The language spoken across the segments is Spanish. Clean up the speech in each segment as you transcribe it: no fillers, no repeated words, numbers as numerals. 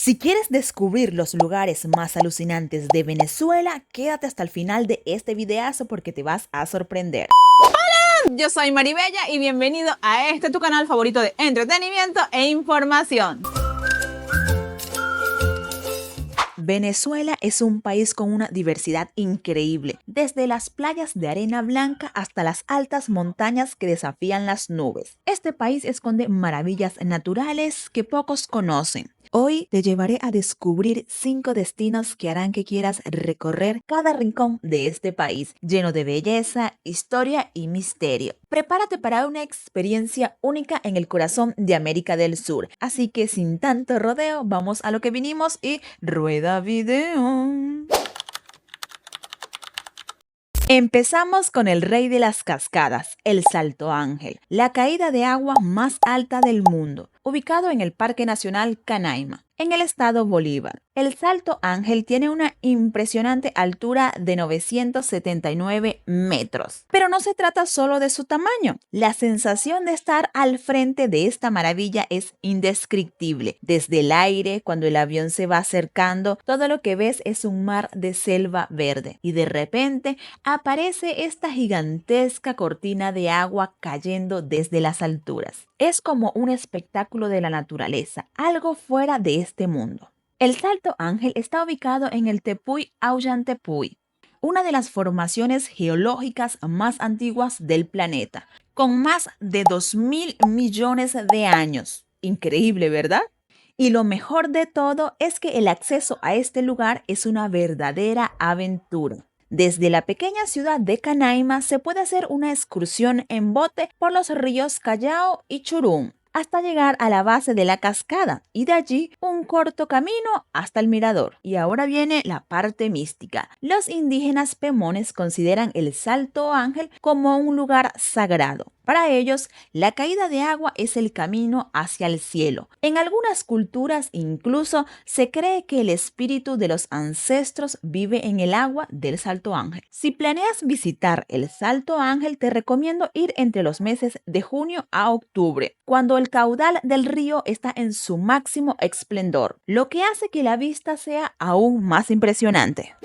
Si quieres descubrir los lugares más alucinantes de Venezuela, quédate hasta el final de este videazo porque te vas a sorprender. Yo soy Maribella y bienvenido a tu canal favorito de entretenimiento e información. Venezuela es un país con una diversidad increíble, desde las playas de arena blanca hasta las altas montañas que desafían las nubes. Este país esconde maravillas naturales que pocos conocen. Hoy te llevaré a descubrir 5 destinos que harán que quieras recorrer cada rincón de este país, lleno de belleza, historia y misterio. Prepárate para una experiencia única en el corazón de América del Sur. Así que sin tanto rodeo, vamos a lo que vinimos y rueda video. Empezamos con el rey de las cascadas, el Salto Ángel, la caída de agua más alta del mundo, ubicado en el Parque Nacional Canaima, en el estado Bolívar. El Salto Ángel tiene una impresionante altura de 979 metros. Pero no se trata solo de su tamaño. La sensación de estar al frente de esta maravilla es indescriptible. Desde el aire, cuando el avión se va acercando, todo lo que ves es un mar de selva verde. Y de repente aparece esta gigantesca cortina de agua cayendo desde las alturas. Es como un espectáculo de la naturaleza, algo fuera de este mundo. El Salto Ángel está ubicado en el Tepuy Aullantepui, una de las formaciones geológicas más antiguas del planeta, con más de 2.000 millones de años. Increíble, ¿verdad? Y lo mejor de todo es que el acceso a este lugar es una verdadera aventura. Desde la pequeña ciudad de Canaima se puede hacer una excursión en bote por los ríos Callao y Churum, hasta llegar a la base de la cascada y de allí un corto camino hasta el mirador. Y ahora viene la parte mística. Los indígenas pemones consideran el Salto Ángel como un lugar sagrado. Para ellos, la caída de agua es el camino hacia el cielo. En algunas culturas incluso se cree que el espíritu de los ancestros vive en el agua del Salto Ángel. Si planeas visitar el Salto Ángel, te recomiendo ir entre los meses de junio a octubre, cuando el caudal del río está en su máximo esplendor, lo que hace que la vista sea aún más impresionante.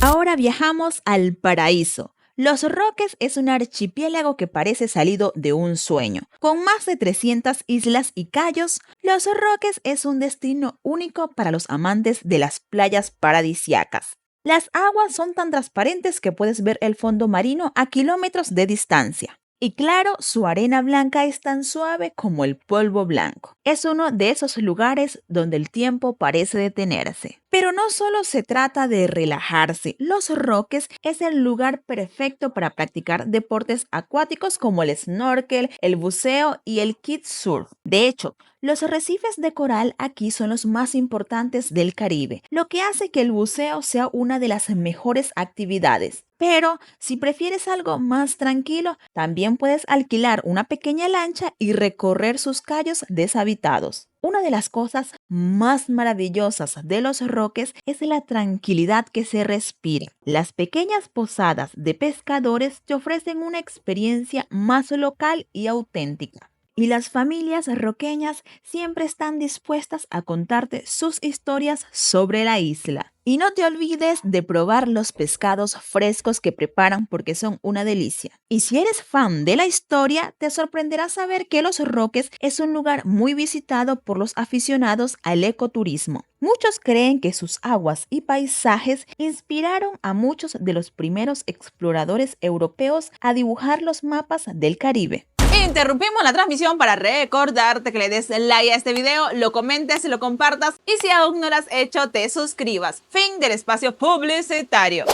Ahora viajamos al paraíso. Los Roques es un archipiélago que parece salido de un sueño. Con más de 300 islas y cayos, Los Roques es un destino único para los amantes de las playas paradisíacas. Las aguas son tan transparentes que puedes ver el fondo marino a kilómetros de distancia. Y claro, su arena blanca es tan suave como el polvo blanco. Es uno de esos lugares donde el tiempo parece detenerse. Pero no solo se trata de relajarse, Los Roques es el lugar perfecto para practicar deportes acuáticos como el snorkel, el buceo y el kitesurf. De hecho, los arrecifes de coral aquí son los más importantes del Caribe, lo que hace que el buceo sea una de las mejores actividades. Pero si prefieres algo más tranquilo, también puedes alquilar una pequeña lancha y recorrer sus cayos deshabitados. Una de las cosas más maravillosas de Los Roques es la tranquilidad que se respira. Las pequeñas posadas de pescadores te ofrecen una experiencia más local y auténtica. Y las familias roqueñas siempre están dispuestas a contarte sus historias sobre la isla. Y no te olvides de probar los pescados frescos que preparan porque son una delicia. Y si eres fan de la historia, te sorprenderá saber que Los Roques es un lugar muy visitado por los aficionados al ecoturismo. Muchos creen que sus aguas y paisajes inspiraron a muchos de los primeros exploradores europeos a dibujar los mapas del Caribe. Interrumpimos la transmisión para recordarte que le des like a este video, lo comentes, lo compartas y si aún no lo has hecho, te suscribas. Fin del espacio publicitario.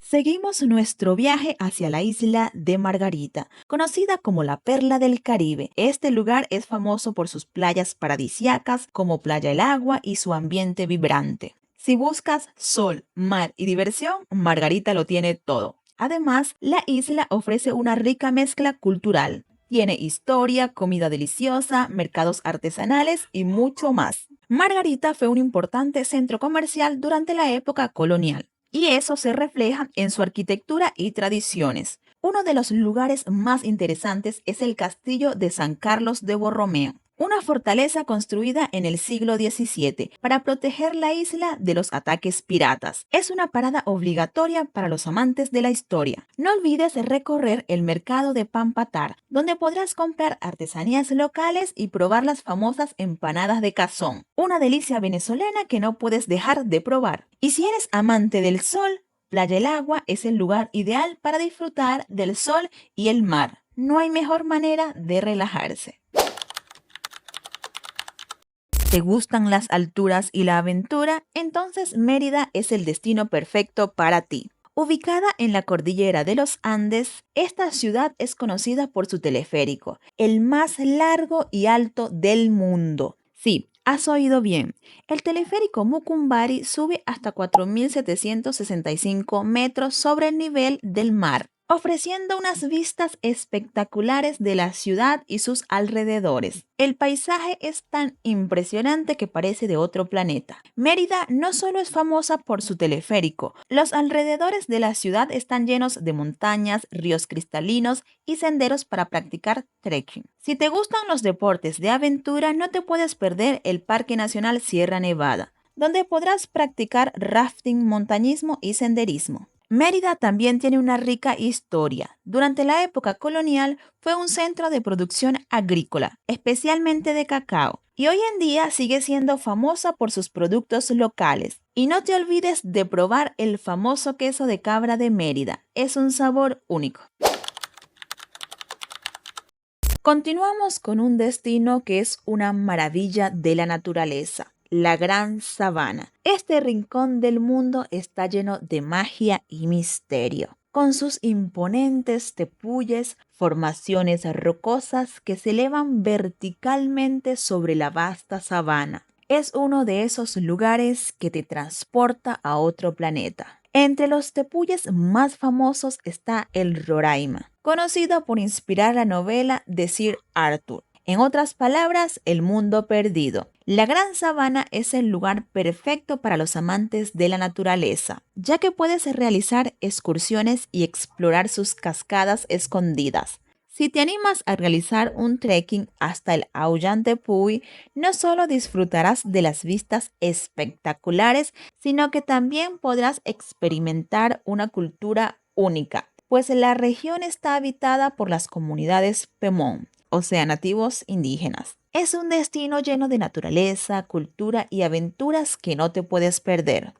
Seguimos nuestro viaje hacia la isla de Margarita, conocida como la Perla del Caribe. Este lugar es famoso por sus playas paradisíacas como Playa El Agua y su ambiente vibrante. Si buscas sol, mar y diversión, Margarita lo tiene todo. Además, la isla ofrece una rica mezcla cultural. Tiene historia, comida deliciosa, mercados artesanales y mucho más. Margarita fue un importante centro comercial durante la época colonial, y eso se refleja en su arquitectura y tradiciones. Uno de los lugares más interesantes es el castillo de San Carlos de Borromeo, una fortaleza construida en el siglo XVII para proteger la isla de los ataques piratas. Es una parada obligatoria para los amantes de la historia. No olvides recorrer el mercado de Pampatar, donde podrás comprar artesanías locales y probar las famosas empanadas de cazón, una delicia venezolana que no puedes dejar de probar. Y si eres amante del sol, Playa El Agua es el lugar ideal para disfrutar del sol y el mar. No hay mejor manera de relajarse. ¿Te gustan las alturas y la aventura? Entonces Mérida es el destino perfecto para ti. Ubicada en la cordillera de los Andes, esta ciudad es conocida por su teleférico, el más largo y alto del mundo. Sí, has oído bien. El teleférico Mucumbari sube hasta 4.765 metros sobre el nivel del mar, ofreciendo unas vistas espectaculares de la ciudad y sus alrededores. El paisaje es tan impresionante que parece de otro planeta. Mérida no solo es famosa por su teleférico, los alrededores de la ciudad están llenos de montañas, ríos cristalinos y senderos para practicar trekking. Si te gustan los deportes de aventura, no te puedes perder el Parque Nacional Sierra Nevada, donde podrás practicar rafting, montañismo y senderismo. Mérida también tiene una rica historia. Durante la época colonial fue un centro de producción agrícola, especialmente de cacao, y hoy en día sigue siendo famosa por sus productos locales. Y no te olvides de probar el famoso queso de cabra de Mérida, es un sabor único. Continuamos con un destino que es una maravilla de la naturaleza. La Gran Sabana. Este rincón del mundo está lleno de magia y misterio, con sus imponentes tepuyes, formaciones rocosas que se elevan verticalmente sobre la vasta sabana. Es uno de esos lugares que te transporta a otro planeta. Entre los tepuyes más famosos está el Roraima, conocido por inspirar la novela de Sir Arthur. En otras palabras, el mundo perdido. La Gran Sabana es el lugar perfecto para los amantes de la naturaleza, ya que puedes realizar excursiones y explorar sus cascadas escondidas. Si te animas a realizar un trekking hasta el Aullante Puy, no solo disfrutarás de las vistas espectaculares, sino que también podrás experimentar una cultura única, pues la región está habitada por las comunidades Pemón, o sea, nativos indígenas. Es un destino lleno de naturaleza, cultura y aventuras que no te puedes perder.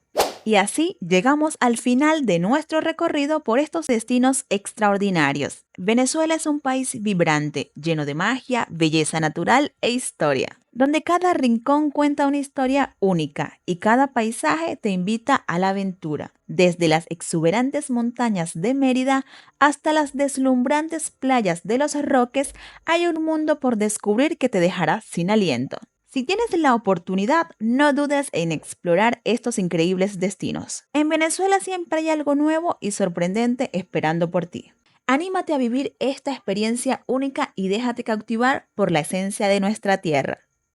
Y así llegamos al final de nuestro recorrido por estos destinos extraordinarios. Venezuela es un país vibrante, lleno de magia, belleza natural e historia, donde cada rincón cuenta una historia única y cada paisaje te invita a la aventura. Desde las exuberantes montañas de Mérida hasta las deslumbrantes playas de Los Roques, hay un mundo por descubrir que te dejará sin aliento. Si tienes la oportunidad, no dudes en explorar estos increíbles destinos. En Venezuela siempre hay algo nuevo y sorprendente esperando por ti. Anímate a vivir esta experiencia única y déjate cautivar por la esencia de nuestra tierra.